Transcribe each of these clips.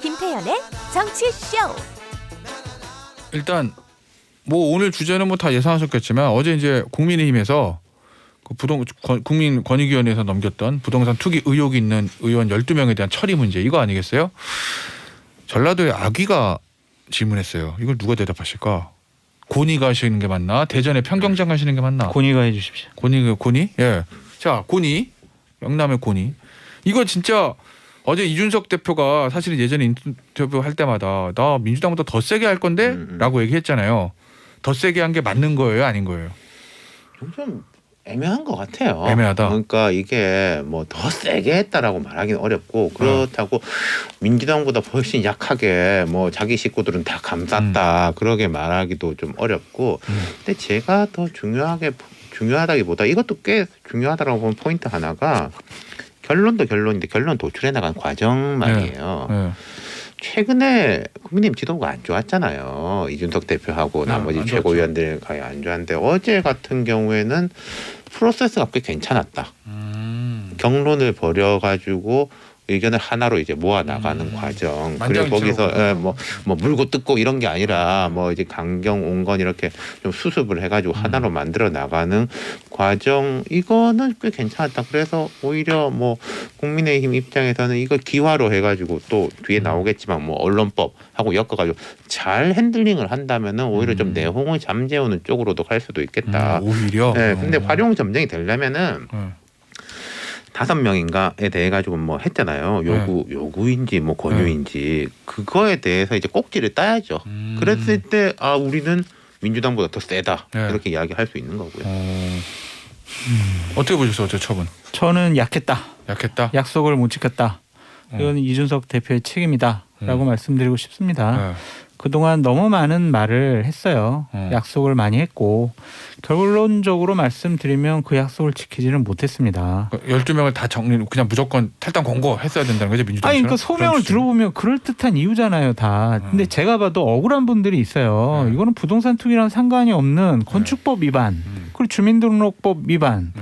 김태현의 정치쇼. 일단 뭐 오늘 주제는 뭐 다 예상하셨겠지만 어제 이제 국민의힘에서 그 국민권익위원회에서 넘겼던 부동산 투기 의혹이 있는 의원 12명에 대한 처리 문제 이거 아니겠어요? 전라도의 아귀가 질문했어요. 이걸 누가 대답하실까? 고니가 하시는 게 맞나? 대전의 평경장 하시는 게 맞나? 고니가 해주십시오. 고니? 예. 자, 고니. 영남의 고니. 이거 진짜 어제 이준석 대표가 사실은 예전에 인터뷰 할 때마다 나 민주당보다 더 세게 할 건데? 라고 얘기했잖아요. 더 세게 한 게 맞는 거예요? 아닌 거예요? 좀 애매한 것 같아요. 애매하다. 그러니까 이게 뭐 더 세게 했다라고 말하기는 어렵고 그렇다고 민주당보다 훨씬 약하게 뭐 자기 식구들은 다 감쌌다 그러게 말하기도 좀 어렵고 근데 제가 더 중요하다기보다 이것도 꽤 중요하다고 보는 포인트 하나가 결론도 결론인데 결론 도출해 나간 과정 말이에요. 네. 최근에 국민의힘 지도부가 안 좋았잖아요. 이준석 대표하고 나머지 최고위원들이 거의 안 좋았는데 어제 같은 경우에는 프로세스가 꽤 괜찮았다. 경론을 벌여가지고 의견을 하나로 이제 모아 나가는 과정. 그리고 거기서 뭐 물고 뜯고 이런 게 아니라 뭐 이제 강경 온건 이렇게 좀 수습을 해가지고 하나로 만들어 나가는 과정. 이거는 꽤 괜찮았다. 그래서 오히려 뭐 국민의힘 입장에서는 이걸 기화로 해가지고 또 뒤에 나오겠지만 뭐 언론법하고 엮어가지고 잘 핸들링을 한다면은 오히려 좀 내홍을 잠재우는 쪽으로도 갈 수도 있겠다. 오히려. 네, 근데 활용 점정이 되려면은. 5명인가에 대해 가지고 뭐 했잖아요. 요구인지 뭐 권유인지 그거에 대해서 이제 꼭지를 따야죠. 그랬을 때 아 우리는 민주당보다 더 세다 이렇게 이야기할 수 있는 거고요. 어떻게 보셨어요, 어제 처분? 저는 약했다. 약속을 못 지켰다. 이건 이준석 대표의 책임이다라고 말씀드리고 싶습니다. 그동안 너무 많은 말을 했어요. 약속을 많이 했고 결론적으로 말씀드리면 그 약속을 지키지는 못했습니다. 12명을 다 정리 그냥 무조건 탈당 권고했어야 된다는 거죠, 민주당처럼? 아니 그러니까 소명을 들어보면 그럴듯한 이유잖아요 다. 근데 제가 봐도 억울한 분들이 있어요. 이거는 부동산 투기랑 상관이 없는 건축법 위반 그리고 주민등록법 위반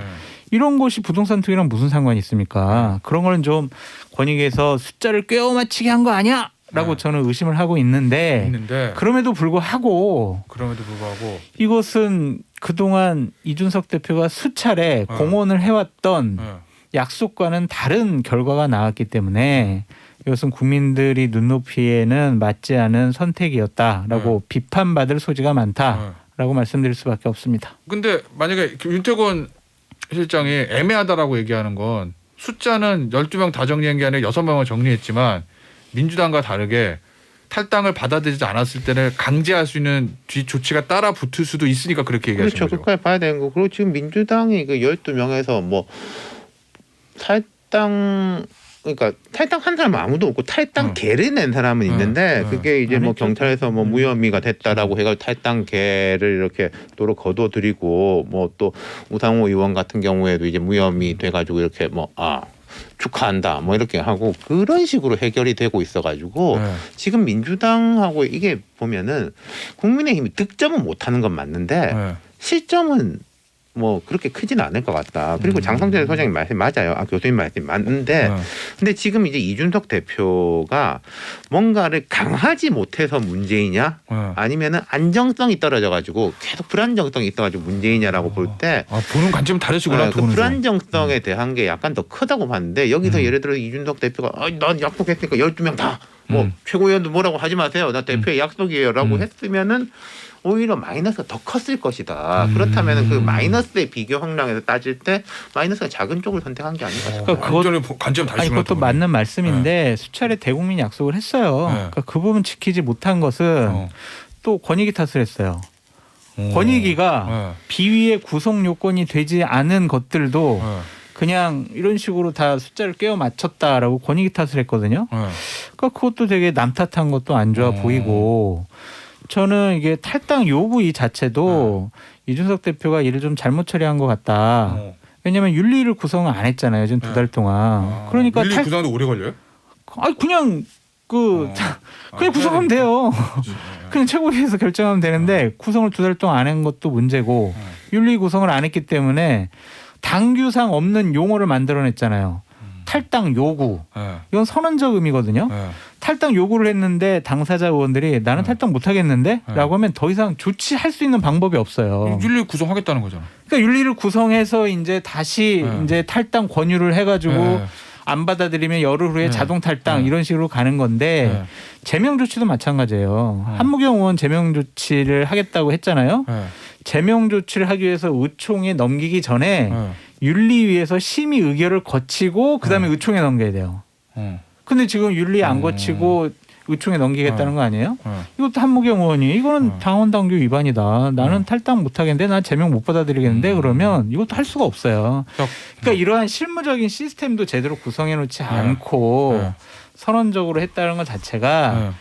이런 것이 부동산 투기랑 무슨 상관이 있습니까? 그런 거는 좀 권익위에서 숫자를 꿰어 맞추게 한 거 아니야? 라고 저는 의심을 하고 있는데 그럼에도 불구하고 이것은 그동안 이준석 대표가 수차례 공언을 해왔던 약속과는 다른 결과가 나왔기 때문에 이것은 국민들이 눈높이에는 맞지 않은 선택이었다라고 비판받을 소지가 많다라고 말씀드릴 수밖에 없습니다. 근데 만약에 윤태권 실장이 애매하다라고 얘기하는 건 숫자는 12명 다 정리한 게 아니라 6명을 정리했지만 민주당과 다르게 탈당을 받아들이지 않았을 때는 강제할 수 있는 뒤 조치가 따라 붙을 수도 있으니까 그렇게 얘기하시는 거죠. 그렇죠. 끝까지 봐야 되는 거. 그리고 지금 민주당이 그 12명에서 뭐 탈당 그러니까 탈당한 사람은 아무도 없고 탈당계를 낸 사람은 있는데 그게 이제 뭐 경찰에서 뭐 무혐의가 됐다라고 해가지고 탈당계를 이렇게 도로 거둬들이고 뭐 또 우상호 의원 같은 경우에도 이제 무혐의 돼가지고 이렇게 뭐 축하한다 뭐 이렇게 하고 그런 식으로 해결이 되고 있어가지고 지금 민주당하고 이게 보면은 국민의힘이 득점은 못하는 건 맞는데 실점은 뭐 그렇게 크지는 않을 것 같다. 그리고 장성재 소장님 말씀 맞아요. 교수님 말씀 맞는데 근데 지금 이제 이준석 대표가 뭔가를 강하지 못해서 문제이냐 아니면은 안정성이 떨어져가지고 계속 불안정성이 있어가지고 문제이냐라고 볼 때 보는 관점은 다르시구나. 그 불안정성에 대한 게 약간 더 크다고 봤는데 여기서 예를 들어 이준석 대표가 난 약속했으니까 12명 다 뭐 최고위원도 뭐라고 하지 마세요. 나 대표의 약속이에요라고 했으면은 오히려 마이너스가 더 컸을 것이다. 그렇다면 그 마이너스의 비교 형량에서 따질 때 마이너스가 작은 쪽을 선택한 게 아닌가 싶어요. 그러니까 관점 다르시구나. 그것도 맞는 말씀인데 수차례 대국민 약속을 했어요. 그러니까 그 부분 지키지 못한 것은 또 권익위 탓을 했어요. 권익위가 비위의 구성 요건이 되지 않은 것들도 그냥 이런 식으로 다 숫자를 꿰어 맞췄다라고 권익위 탓을 했거든요. 그러니까 그것도 되게 남 탓한 것도 안 좋아 보이고 저는 이게 탈당 요구 이 자체도 이준석 대표가 일을 좀 잘못 처리한 것 같다. 왜냐하면 윤리를 구성을 안 했잖아요. 지금 2달 동안. 그러니까 윤리 구성도 오래 걸려요? 그냥 그냥 구성하면 돼요. 그냥 최고위에서 결정하면 되는데 구성을 2달 동안 안 한 것도 문제고 윤리 구성을 안 했기 때문에 당규상 없는 용어를 만들어냈잖아요. 탈당 요구. 네. 이건 선언적 의미거든요. 네. 탈당 요구를 했는데 당사자 의원들이 나는 탈당 못 하겠는데? 네. 라고 하면 더 이상 조치할 수 있는 방법이 없어요. 윤리 구성하겠다는 거잖아. 그러니까 윤리를 구성해서 이제 다시 네. 이제 탈당 권유를 해가지고 네. 안 받아들이면 열흘 후에 네. 자동 탈당 네. 이런 식으로 가는 건데 네. 제명 조치도 마찬가지예요. 한무경 의원 제명 조치를 하겠다고 했잖아요. 네. 제명 조치를 하기 위해서 의총에 넘기기 전에 네. 윤리위에서 심의 의결을 거치고 그다음에 의총에 넘겨야 돼요. 근데 지금 윤리 안 거치고 의총에 넘기겠다는 거 아니에요? 이것도 한무경 의원이 이거는 당원 당규 위반이다. 나는 탈당 못 하겠는데 난 제명 못 받아들이겠는데 그러면 이것도 할 수가 없어요. 그러니까 이러한 실무적인 시스템도 제대로 구성해 놓지 않고 선언적으로 했다는 것 자체가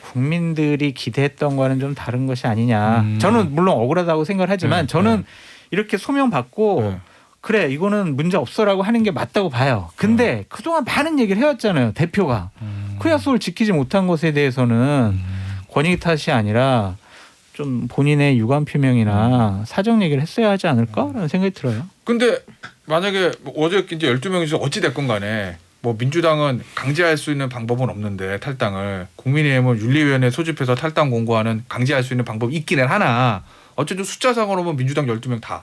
국민들이 기대했던 거와는 좀 다른 것이 아니냐. 저는 물론 억울하다고 생각을 하지만 저는 이렇게 소명받고 그래 이거는 문제 없어라고 하는 게 맞다고 봐요. 근데 그동안 많은 얘기를 해왔잖아요. 대표가. 그 약속을 지키지 못한 것에 대해서는 권익 탓이 아니라 좀 본인의 유감 표명이나 사정 얘기를 했어야 하지 않을까라는 생각이 들어요. 근데 만약에 어제 이제 12명이서 어찌 됐건 간에 뭐 민주당은 강제할 수 있는 방법은 없는데 탈당을 국민의힘은 윤리위원회 소집해서 탈당 공고하는 강제할 수 있는 방법이 있기는 하나 어쨌든 숫자상으로 보면 민주당 12명 다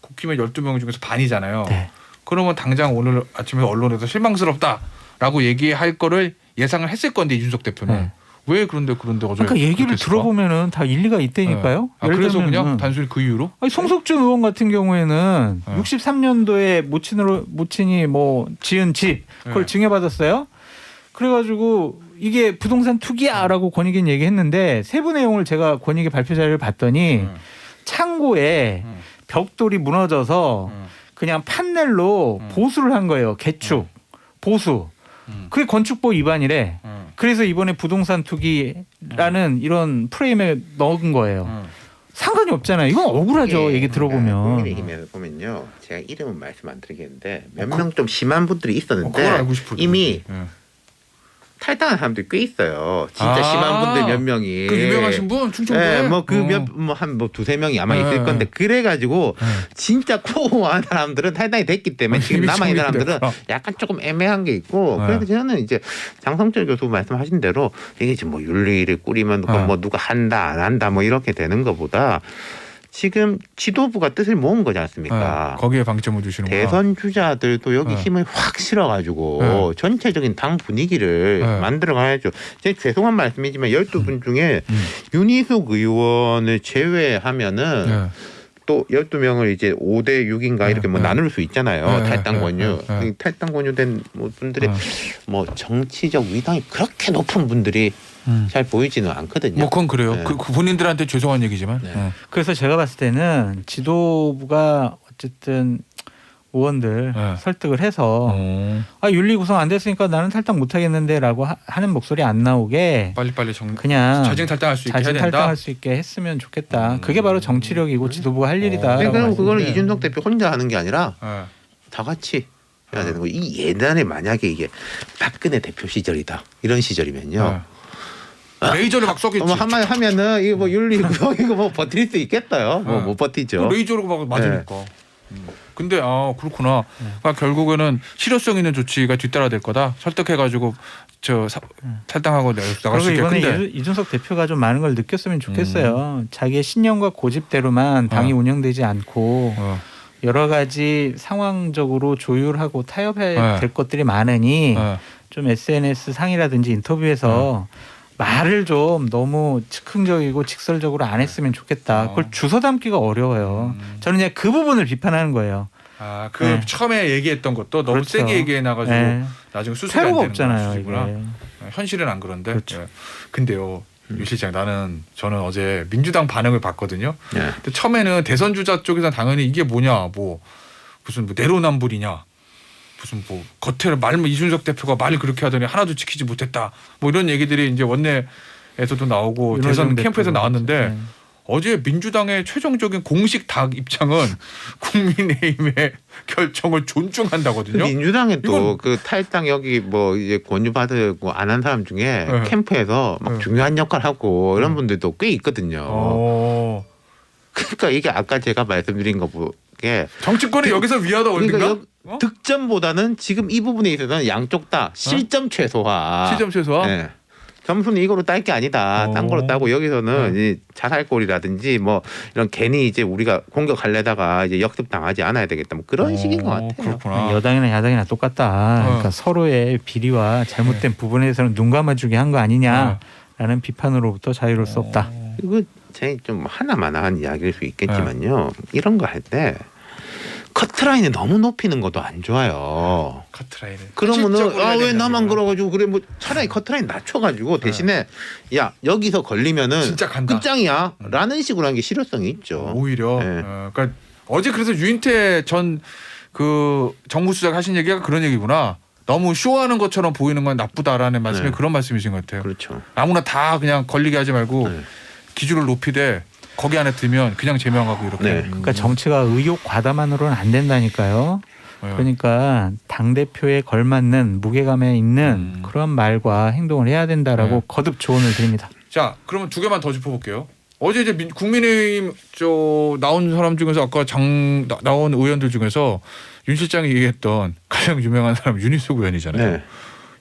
국힘의 12명 중에서 반이잖아요. 네. 그러면 당장 오늘 아침에 언론에서 실망스럽다라고 얘기할 거를 예상을 했을 건데 이준석 대표는 네. 왜 그런데 어제 그러니까 얘기를 그랬을까? 들어보면은 다 일리가 있다니까요. 네. 아, 그래서 그냥 단순히 그 이유로? 아니, 송석준 의원 같은 경우에는 네. 63년도에 모친이 뭐 지은 집 그걸 네. 증여받았어요. 그래가지고 이게 부동산 투기야라고 권익인 얘기했는데 세부 내용을 제가 권익위 발표 자료를 봤더니 창고에 벽돌이 무너져서 그냥 판넬로 보수를 한 거예요. 개축, 보수. 그게 건축법 위반이래. 그래서 이번에 부동산 투기라는 이런 프레임에 넣은 거예요. 상관이 없잖아요. 이건 억울하죠. 얘기 들어보면. 국민의힘에서 보면요. 제가 이름은 말씀 안 드리겠는데 몇 명 좀 심한 분들이 있었는데 그걸 알고 싶어요. 이미 네. 탈당한 사람들이 꽤 있어요. 진짜 심한 분들 몇 명이. 그 유명하신 분 충청도에. 네, 뭐한 두세 명이 아마 네. 있을 건데 그래가지고 진짜 코어한 사람들은 탈당이 됐기 때문에 지금 남아 있는 사람들은 약간 조금 애매한 게 있고 네. 그래서 저는 이제 장성철 교수 말씀하신 대로 이게 지금 뭐 윤리를 꾸리면 뭐 누가 한다 안 한다 뭐 이렇게 되는 것보다. 지금 지도부가 뜻을 모은 거지 않습니까? 거기에 방점을 두시는구나. 대선 주자들도 여기 네. 힘을 확 실어가지고 네. 전체적인 당 분위기를 네. 만들어 가야죠. 제 죄송한 말씀이지만 12분 중에 윤희숙 의원을 제외하면은 네. 또 12명을 이제 5대 6인가 이렇게 뭐 네. 나눌 수 있잖아요. 네. 탈당 권유. 네. 이 탈당 권유된 분들이 뭐 정치적 위상이 그렇게 높은 분들이 잘 보이지는 않거든요. 뭐 그건 그래요. 네. 그 본인들한테 죄송한 얘기지만. 네. 그래서 제가 봤을 때는 지도부가 어쨌든 의원들 네. 설득을 해서 윤리 구성 안 됐으니까 나는 탈당 못 하겠는데라고 하는 목소리 안 나오게 빨리빨리 그냥 자진 탈당할 수 있게 해야 자진 된다. 탈당할 수 있게 했으면 좋겠다. 그게 바로 정치력이고 지도부가 할 일이다. 네, 그럼 그거는 이준석 대표 혼자 하는 게 아니라 네. 다 같이 해야 되는 거예요. 이 예전에 만약에 이게 박근혜 대표 시절이다 이런 시절이면요. 레이저를 막 쏘겠지. 뭐 한마디 하면은 이거 뭐 윤리 구성 이거 뭐 버틸 수 있겠어요. 뭐 못 버티죠. 레이저로 막 맞으니까. 근데 그렇구나. 그러니까 결국에는 실효성 있는 조치가 뒤따라 될 거다. 설득해가지고 탈당하고 나갈 수 그리고 있게. 이번에 근데 이준석 대표가 좀 많은 걸 느꼈으면 좋겠어요. 자기의 신념과 고집대로만 당이 운영되지 않고 여러 가지 상황적으로 조율하고 타협해야 될 것들이 많으니 좀 SNS 상이라든지 인터뷰에서 말을 좀 너무 즉흥적이고 직설적으로 안 했으면 좋겠다. 그걸 주워 담기가 어려워요. 저는 그냥 그 부분을 비판하는 거예요. 그 처음에 얘기했던 것도 너무 그렇죠. 세게 얘기해놔가지고 나중에 수습이 안 새로가 되는 없잖아요. 수준이구나. 이게. 현실은 안 그런데. 그렇죠. 예. 근데요. 유 실장 저는 어제 민주당 반응을 봤거든요. 네. 근데 처음에는 대선 주자 쪽에서 당연히 이게 뭐냐 무슨 내로남불이냐 무슨 겉으로 이준석 대표가 말을 그렇게 하더니 하나도 지키지 못했다 이런 얘기들이 이제 원내에서도 나오고 대선 캠프에서 나왔는데 어제 민주당의 최종적인 공식 당 입장은 국민의힘의 결정을 존중한다거든요. 민주당에 또 그 탈당 여기 뭐 이제 권유 받고 안 한 사람 중에 캠프에서 막 중요한 역할 하고 이런 분들도 꽤 있거든요. 그러니까 이게 아까 제가 말씀드린 것보다 게 정치권이 여기서 위하다 올든가? 그러니까 득점보다는 지금 이 부분에 있어서는 양쪽 다 실점 최소화. 실점 최소화? 네. 점수는 이거로 딸 게 아니다. 딴 거로 따고 여기서는 이 자살골이라든지 뭐 이런 괜히 이제 우리가 공격하려다가 이제 역습 당하지 않아야 되겠다. 뭐 그런 식인 것 같아요. 그렇구나. 여당이나 야당이나 똑같다. 그러니까 서로의 비리와 잘못된 부분에서는 눈 감아주게 한 거 아니냐라는 비판으로부터 자유로울 수 없다. 이거 제 좀 하나만한 이야기일 수 있겠지만요. 이런 거 할 때 커트라인을 너무 높이는 것도 안 좋아요. 커트라인을. 그러면은 왜 나만 그러가지고 그래 뭐 차라리 커트라인 낮춰가지고 대신에 야 여기서 걸리면은 진짜 간다. 끝장이야라는 식으로 하는 게 실효성이 있죠. 오히려. 네. 그러니까 어제 그래서 유인태 전 그 정무수석 하신 얘기가 그런 얘기구나. 너무 쇼하는 것처럼 보이는 건 나쁘다라는 말씀이 네. 그런 말씀이신 것 같아요. 그렇죠. 아무나 다 그냥 걸리게 하지 말고 네. 기준을 높이되 거기 안에 들면 그냥 제명하고 이렇게. 네. 그러니까 정치가 의욕 과다만으로는 안 된다니까요. 네. 그러니까 당 대표에 걸맞는 무게감에 있는 그런 말과 행동을 해야 된다라고 네. 거듭 조언을 드립니다. 자, 그러면 두 개만 더 짚어볼게요. 어제 이제 국민의힘 나온 사람 중에서 아까 나온 의원들 중에서 윤 실장이 얘기했던 가장 유명한 사람 윤희숙 의원이잖아요. 네.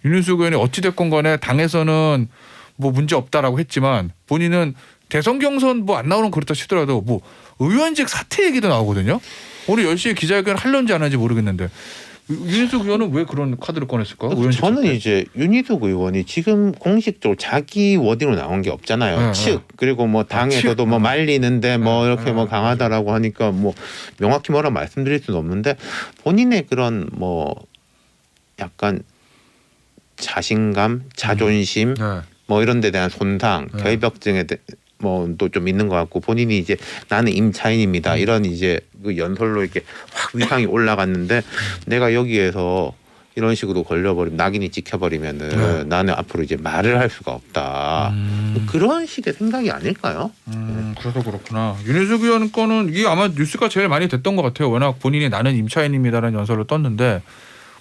윤희숙 의원이 어찌됐건 간에 당에서는 뭐 문제 없다라고 했지만 본인은 대선 경선 뭐 안 나오는 그렇다 치더라도 뭐 의원직 사퇴 얘기도 나오거든요. 오늘 10시에 기자회견 할런지 안 하는지 모르겠는데 윤희숙 의원은 왜 그런 카드를 꺼냈을까? 의원직 저는 사퇴. 이제 윤희숙 의원이 지금 공식적으로 자기 워딩으로 나온 게 없잖아요. 네, 측 그리고 뭐 당에서도 측? 뭐 말리는데 뭐 네, 이렇게 뭐 네, 강하다라고 하니까 뭐 명확히 뭐라 말씀드릴 수는 없는데 본인의 그런 뭐 약간 자신감, 자존심 네. 뭐 이런 데 대한 손상, 네. 결벽증에 뭐 또 좀 있는 것 같고 본인이 이제 나는 임차인입니다 이런 이제 그 연설로 이렇게 확 위상이 올라갔는데 내가 여기에서 이런 식으로 걸려버리면 낙인이 찍혀버리면은 네. 나는 앞으로 이제 말을 할 수가 없다 그런 식의 생각이 아닐까요? 그래서 그렇구나. 윤희숙 의원 거는 이게 아마 뉴스가 제일 많이 됐던 것 같아요. 워낙 본인이 나는 임차인입니다라는 연설로 떴는데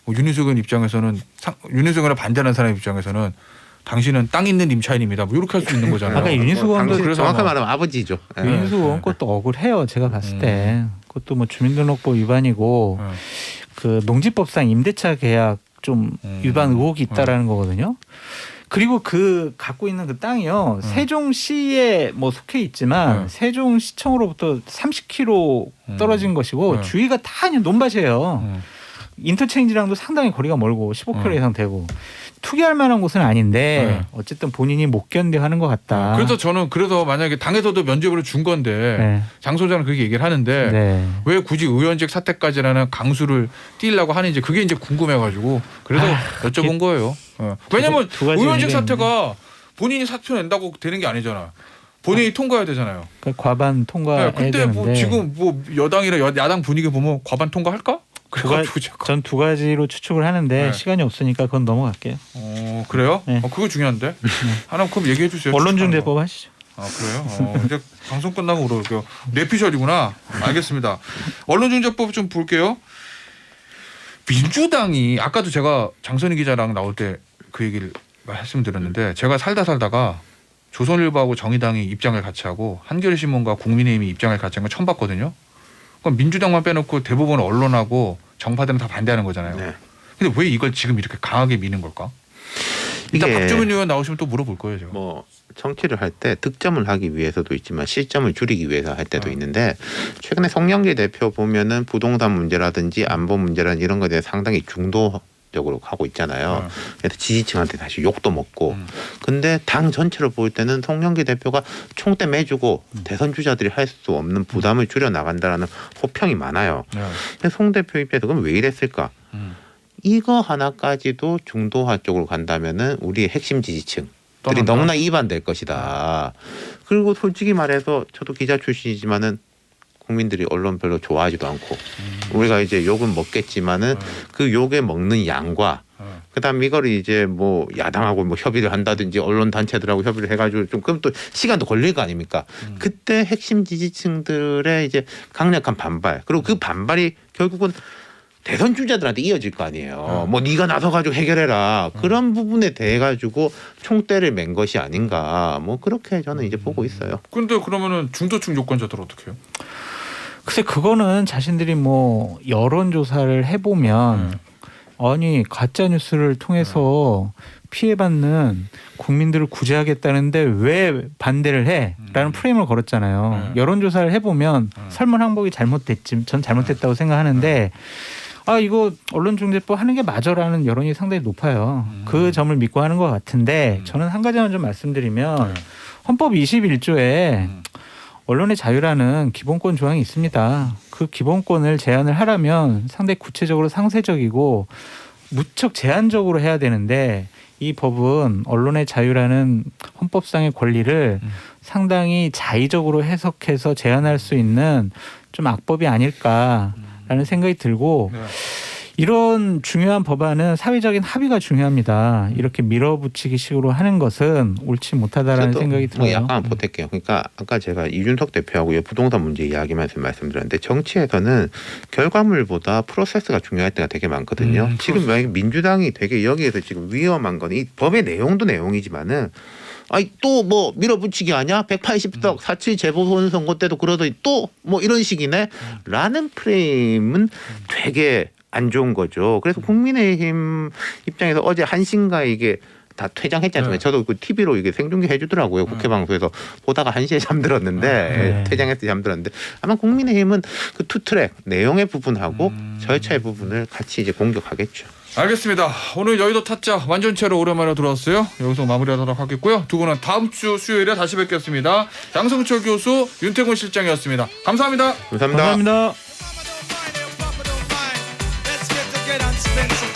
뭐 윤희숙 의원 입장에서는 윤희숙 의원을 반대하는 사람 입장에서는 당신은 땅 있는 임차인입니다. 뭐 이렇게 할 수 있는 거잖아요. 아까 윤희숙 의원도 당신 그래서 정확히 아마- 말하면 아버지죠. 예. 윤희숙 의원 것도 억울해요. 제가 봤을 때. 그것도 뭐 주민등록법 위반이고 네. 그 농지법상 임대차 계약 좀 위반 의혹이 있다라는 거거든요. 그리고 그 갖고 있는 그 땅이요. 세종시에 뭐 속해 있지만 세종시청으로부터 30km 떨어진 것이고 주위가 다 그냥 논밭이에요. 인터체인지랑도 상당히 거리가 멀고 15km 이상 되고 투기할 만한 곳은 아닌데 어쨌든 본인이 못 견뎌하는 것 같다. 그래서 저는 그래서 만약에 당에서도 면죄부를 준 건데 네. 장 소장은 그렇게 얘기를 하는데 네. 왜 굳이 의원직 사퇴까지라는 강수를 띄려고 하는지 그게 이제 궁금해가지고 그래서 여쭤본 거예요. 왜냐하면 두 가지 의원직 의미가 사퇴가 본인이 사표 낸다고 되는 게 아니잖아. 본인이 통과해야 되잖아요. 그러니까 과반 통과해야 근데 되는데 뭐 지금 뭐 여당이나 야당 분위기 보면 과반 통과할까? 그래가지고 제가. 전 두 가지로 추측을 하는데 네. 시간이 없으니까 그건 넘어갈게요. 그래요? 네. 그거 중요한데. 하나 그럼 얘기해 주세요. 언론중재법 하시죠. 아 그래요? 이제 방송 끝나고 물어볼게요. 뇌피셜이구나. 알겠습니다. 언론중재법 좀 볼게요. 민주당이 아까도 제가 장선희 기자랑 나올 때 그 얘기를 말씀드렸는데 제가 살다가 조선일보하고 정의당이 입장을 같이 하고 한겨레신문과 국민의힘이 입장을 같이 한 거 처음 봤거든요. 그럼 민주당만 빼놓고 대부분 언론하고 정파들은 다 반대하는 거잖아요. 네. 근데 왜 이걸 지금 이렇게 강하게 미는 걸까? 이따 이게 박주민 의원 나오시면 또 물어볼 거예요. 제가. 뭐 정치를 할 때 득점을 하기 위해서도 있지만 실점을 줄이기 위해서 할 때도 있는데 최근에 송영길 대표 보면은 부동산 문제라든지 안보 문제라든지 이런 것에 대해 상당히 중도적으로 가고 있잖아요. 그래서 지지층한테 다시 욕도 먹고. 근데 당 전체로 볼 때는 송영길 대표가 총대 매주고 대선 주자들이 할 수 없는 부담을 줄여 나간다라는 호평이 많아요. 근데 송 대표 입장에서 그럼 왜 이랬을까? 이거 하나까지도 중도화 쪽으로 간다면은 우리의 핵심 지지층들이 떠난다? 너무나 이반될 것이다. 그리고 솔직히 말해서 저도 기자 출신이지만은 국민들이 언론 별로 좋아하지도 않고 우리가 이제 욕은 먹겠지만은 그 욕에 먹는 양과 그다음 이걸 이제 뭐 야당하고 뭐 협의를 한다든지 언론 단체들하고 협의를 해가지고 좀 그럼 또 시간도 걸릴 거 아닙니까? 그때 핵심 지지층들의 이제 강력한 반발 그리고 그 반발이 결국은 대선 주자들한테 이어질 거 아니에요. 뭐 네가 나서 가지고 해결해라. 그런 부분에 대해 가지고 총대를 맨 것이 아닌가. 뭐 그렇게 저는 이제 보고 있어요. 근데 그러면은 중도층 유권자들 어떻게 해요? 글쎄 그거는 자신들이 뭐 여론조사를 해보면 아니 가짜 뉴스를 통해서 피해받는 국민들을 구제하겠다는데 왜 반대를 해?라는 프레임을 걸었잖아요. 여론조사를 해보면 설문항목이 잘못됐지, 전 잘못됐다고 생각하는데 이거 언론중재법 하는 게 맞아라는 여론이 상당히 높아요. 그 점을 믿고 하는 것 같은데 저는 한 가지만 좀 말씀드리면 헌법 21조에 언론의 자유라는 기본권 조항이 있습니다. 그 기본권을 제한을 하려면 상당히 구체적으로 상세적이고 무척 제한적으로 해야 되는데 이 법은 언론의 자유라는 헌법상의 권리를 상당히 자의적으로 해석해서 제한할 수 있는 좀 악법이 아닐까라는 생각이 들고 이런 중요한 법안은 사회적인 합의가 중요합니다. 이렇게 밀어붙이기 식으로 하는 것은 옳지 못하다라는 생각이 들어요. 뭐 약간 보탤게요. 그러니까 아까 제가 이준석 대표하고 부동산 문제 이야기하면서 말씀드렸는데 정치에서는 결과물보다 프로세스가 중요할 때가 되게 많거든요. 지금 만약에 민주당이 되게 여기에서 지금 위험한 건 이 법의 내용도 내용이지만은 또 뭐 밀어붙이기 아니야? 180석 4.7 재보선 선거 때도 그러더니 또 뭐 이런 식이네? 라는 프레임은 되게 안 좋은 거죠. 그래서 국민의힘 입장에서 어제 한신가 이게 다 퇴장했지 않습니까? 저도 그 TV로 이게 생중계 해주더라고요. 국회 방송에서 보다가 1시에 잠들었는데 퇴장해서 잠들었는데 아마 국민의힘은 그 투트랙 내용의 부분하고 절차의 부분을 같이 이제 공격하겠죠. 알겠습니다. 오늘 여의도 타짜 완전체로 오랜만에 들어왔어요. 여기서 마무리하도록 하겠고요. 두 분은 다음 주 수요일에 다시 뵙겠습니다. 장성철 교수, 윤태곤 실장이었습니다. 감사합니다. 감사합니다. 감사합니다. Let's get on spend some